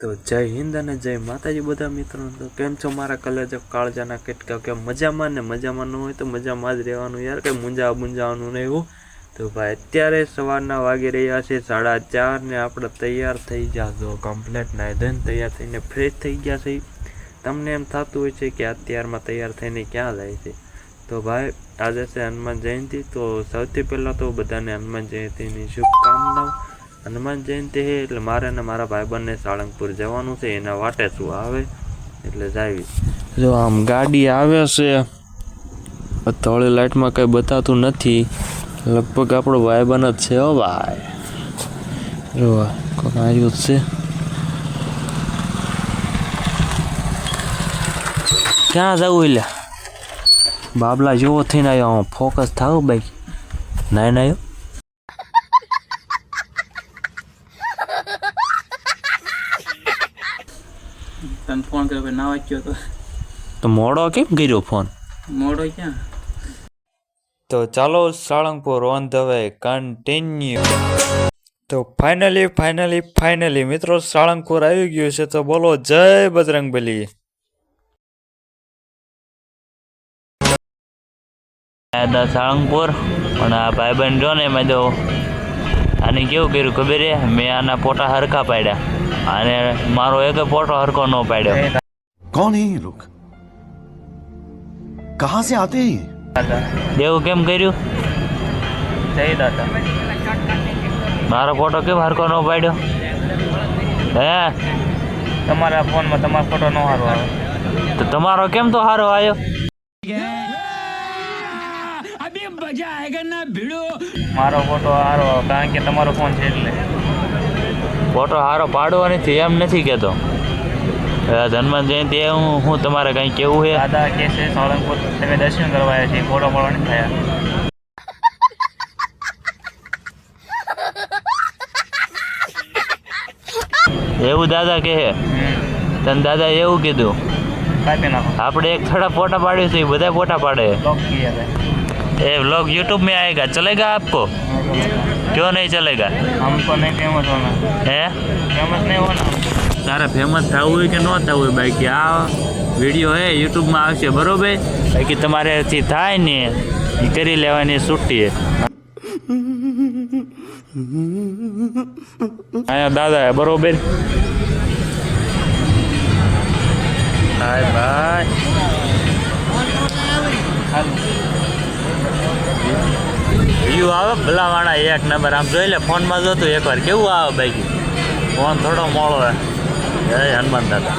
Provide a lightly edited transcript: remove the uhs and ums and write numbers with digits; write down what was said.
તો જય હિન્દ અને જય માતાજી બધા મિત્રો. તો કેમ છો મારા કલેજો કાળજાના કેટકા? કે મજામાં ને મજામાં ન હોય તો મજામાં જ રહેવાનું યાર, કંઈ મૂંઝાવાનું નહીં એવું. તો ભાઈ અત્યારે સવારના વાગી રહ્યા છે 4:30 ને આપણે તૈયાર થઈ ગયા છો કમ્પ્લેટ નાઈ ધોઈને તૈયાર થઈને ફ્રેશ થઈ ગયા છે. તમને એમ થતું હોય છે કે અત્યારમાં તૈયાર થઈને ક્યાં જાય છે? તો ભાઈ આજે છે હનુમાન જયંતિ. તો સૌથી પહેલાં તો બધાને હનુમાન જયંતિની શુભકામનાઓ. હનુમાન જયંતિ છે એટલે મારે ને મારા ભાઈબંધને સાળંગપુર જવાનું છે, એના વાટે શું આવે એટલે જાવી. જો આમ ગાડી આવે છે, તળે લાઇટમાં કંઈ બતાતું નથી, લગભગ આપણો ભાઈબંધ જ છે. હો ભાઈ જો કોક આવ્યું જ છે. ક્યાં જવું એટલે બાબલા જેવો થઈને આવ્યો, ફોકસ થાવ બાઈક નાય નાયો. તને ફોન કર્યો ના વાંચ્યો તો મોડો કેમ કર્યો ફોન? મોડો ક્યાં? તો ચાલો Salangpur on the way continue. તો ફાઇનલી મિત્રો સાળંગપુર આવી ગયું છે. તો બોલો જય બજરંગબલી. સાળંગપુર પણ આ ભાઈબંધ જો ને મેં તો આને કેવું કર્યું ખબર છે? મેં આના ફોટા હરખા પાડ્યા અને મારો એક ફોટો હરખો ન પાડ્યો. कौन है ये लोग? कहां से आते हैं? એવું કેમ કર્યું? જય દાદા. મારો ફોટો કેમ હરખો ન પાડ્યો? હે તમારા ફોનમાં તમારો ફોટો ન સારો આવે તો તમારો કેમ તો સારો આવ્યો? મારો ફોટો સારો આવે કારણ કે તમારો ફોન છે એટલે. ફોટો સારો પાડવો નથી એમ નથી કહેતો. હનુમાન જયંતિ હું તમારે કંઈ કેવું છે? દાદા કે છે સાળંગપુર તમે દર્શન કરવા આવ્યા છે, ફોટો પાડવા નથી થયા. એવું દાદા કહે? તને દાદા એવું કીધું? કાપી નાખો. આપણે એક થોડા ફોટા પાડ્યું છે, એ બધા ફોટા પાડે. ब्लॉग किया है. ये व्लॉग यूट्यूब में आएगा, चलेगा आपको? क्यों नहीं चलेगा? हमको नहीं फेमस होना. હે फेमस नहीं होना. તારે ફેમસ થવું હોય કે ન થવું હોય, બાકી આ વિડીયો હે યુટ્યુબમાં આવશે બરોબર. બાકી તમારેથી થાય ને એ કરી લેવાની છૂટી. અહીંયા દાદા બરોબર. હાય ભાઈ વ્યૂ આવે ભલાવાળા એક નંબર. આમ જોઈ લે ફોનમાં જોતું એકવાર કેવું આવે બાકી. ફોન થોડો મોડો હે. જય હનુમાન દાદા.